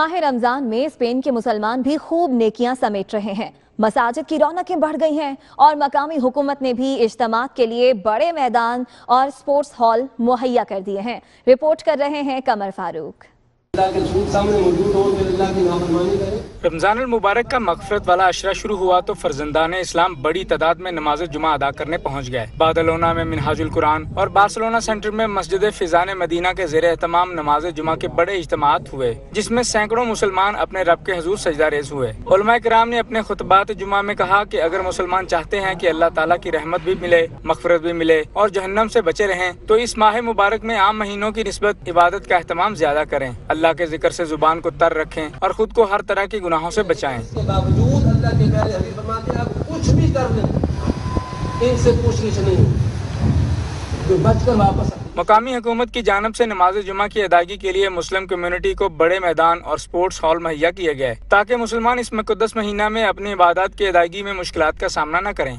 माह रमजान में स्पेन के मुसलमान भी खूब नेकियां समेट रहे हैं। मसाजिद की रौनकें बढ़ गई हैं और मकामी हुकूमत ने भी इज्तिमा के लिए बड़े मैदान और स्पोर्ट्स हॉल मुहैया कर दिए हैं। रिपोर्ट कर रहे हैं कमर फारूक। रमजान मुबारक का मगफरत वाला अशरा शुरू हुआ तो फर्जंदान इस्लाम बड़ी तादाद में नमाज जुमा अदा करने पहुंच गए। बार्सिलोना में मिनहाजुल कुरान और बार्सिलोना सेंटर में मस्जिद फिजान मदीना के ज़ेरे एहतमाम नमाज जुमा के बड़े इज्तिमात हुए, जिसमें सैकड़ों मुसलमान अपने रब के हुजूर सजदा रेज़ हुए। उलमाए किराम ने अपने खुतबात जुमा में कहा कि अगर मुसलमान चाहते हैं कि अल्लाह ताला की रहमत भी मिले, मगफरत भी मिले और जहन्नम से बचे रहें, तो इस माह मुबारक में आम महीनों की निस्बत इबादत का एहतमाम ज्यादा करें, अल्लाह के जिक्र से जुबान को तर रखें और खुद को हर तरह के गुनाहों से बचाएं। इसके बावजूद अल्लाह के प्यारे हबीब फरमाते हैं, आप कुछ भी कर लें, इनसे पूछगिछ नहीं, जो बचकर वापस मकामी हुकूमत की जानिब से नमाज जुमा की अदायगी के लिए मुस्लिम कम्युनिटी को बड़े मैदान और स्पोर्ट्स हॉल मुहैया किए गए ताकि मुसलमान इस मुक़द्दस महीना में अपनी इबादत की अदायगी में मुश्किलात का सामना न करें।